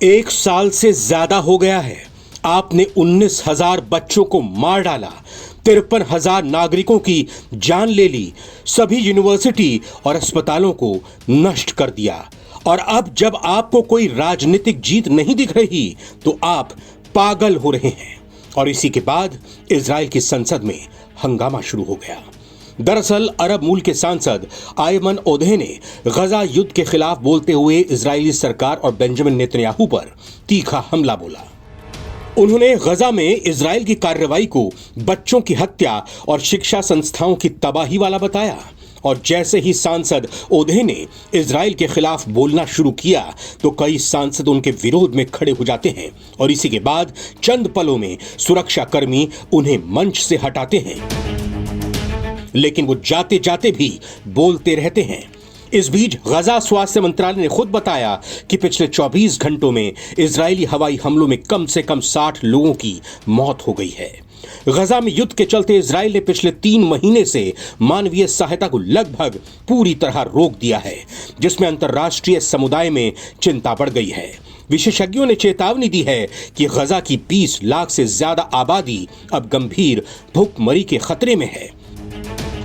एक साल से ज्यादा हो गया है आपने 19,000 बच्चों को मार डाला, 53,000 नागरिकों की जान ले ली, सभी यूनिवर्सिटी और अस्पतालों को नष्ट कर दिया। और अब जब आपको कोई राजनीतिक जीत नहीं दिख रही तो आप पागल हो रहे हैं। और इसी के बाद इजराइल की संसद में हंगामा शुरू हो गया। दरअसल अरब मूल के सांसद आयमन ओधे ने गजा युद्ध के खिलाफ बोलते हुए इजरायली सरकार और बेंजामिन नेतन्याहू पर तीखा हमला बोला। उन्होंने गजा में इजराइल की कार्रवाई को बच्चों की हत्या और शिक्षा संस्थाओं की तबाही वाला बताया। और जैसे ही सांसद ओधे ने इजराइल के खिलाफ बोलना शुरू किया तो कई सांसद उनके विरोध में खड़े हो जाते हैं और इसी के बाद चंद पलों में सुरक्षा कर्मी उन्हें मंच से हटाते हैं, लेकिन वो जाते जाते भी बोलते रहते हैं। इस बीच गजा स्वास्थ्य मंत्रालय ने खुद बताया कि पिछले 24 घंटों में इजरायली हवाई हमलों में कम से कम 60 लोगों की मौत हो गई है। गजा में युद्ध के चलते इजराइल ने पिछले 3 महीने से मानवीय सहायता को लगभग पूरी तरह रोक दिया है, जिसमें अंतर्राष्ट्रीय समुदाय में चिंता बढ़ गई है। विशेषज्ञों ने चेतावनी दी है कि गजा की 20 लाख से ज्यादा आबादी अब गंभीर भूखमरी के खतरे में है।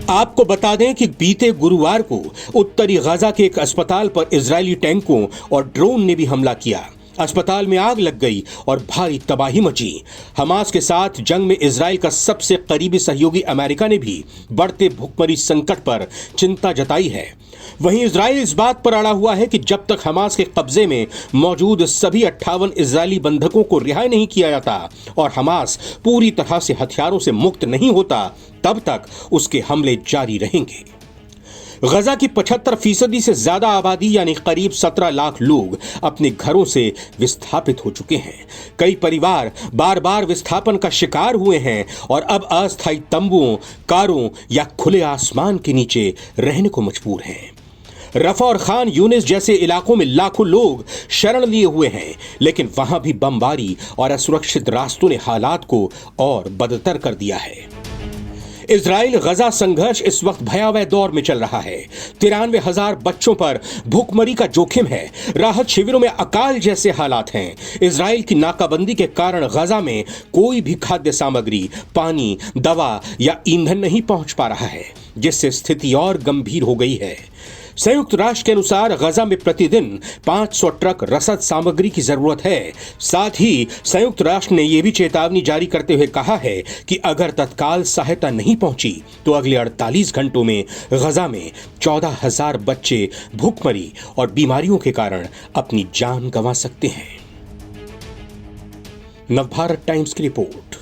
आपको बता दें कि बीते गुरुवार को उत्तरी गजा के एक अस्पताल पर इजरायली टैंकों और ड्रोन ने भी हमला किया। अस्पताल में आग लग गई और भारी तबाही मची। हमास के साथ जंग में इजराइल का सबसे करीबी सहयोगी अमेरिका ने भी बढ़ते भूखमरी संकट पर चिंता जताई है। वहीं इजराइल इस बात पर अड़ा हुआ है कि जब तक हमास के कब्जे में मौजूद सभी 58 इजरायली बंधकों को रिहा नहीं किया जाता और हमास पूरी तरह से हथियारों से मुक्त नहीं होता, तब तक उसके हमले जारी रहेंगे। गजा की 75% से ज्यादा आबादी यानी करीब 17 लाख लोग अपने घरों से विस्थापित हो चुके हैं। कई परिवार बार बार विस्थापन का शिकार हुए हैं और अब अस्थायी तंबुओं, कारों या खुले आसमान के नीचे रहने को मजबूर हैं। रफा और खान यूनिस जैसे इलाकों में लाखों लोग शरण लिए हुए हैं, लेकिन वहां भी बमबारी और असुरक्षित रास्तों ने हालात को और बदतर कर दिया है। इजराइल गजा संघर्ष इस वक्त भयावह दौर में चल रहा है। 93,000 बच्चों पर भूखमरी का जोखिम है। राहत शिविरों में अकाल जैसे हालात हैं। इजराइल की नाकाबंदी के कारण गजा में कोई भी खाद्य सामग्री, पानी, दवा या ईंधन नहीं पहुंच पा रहा है, जिससे स्थिति और गंभीर हो गई है। संयुक्त राष्ट्र के अनुसार गजा में प्रतिदिन 500 ट्रक रसद सामग्री की जरूरत है। साथ ही संयुक्त राष्ट्र ने यह भी चेतावनी जारी करते हुए कहा है कि अगर तत्काल सहायता नहीं पहुंची तो अगले 48 घंटों में गजा में 14,000 बच्चे भूखमरी और बीमारियों के कारण अपनी जान गंवा सकते हैं। नवभारत टाइम्स की रिपोर्ट।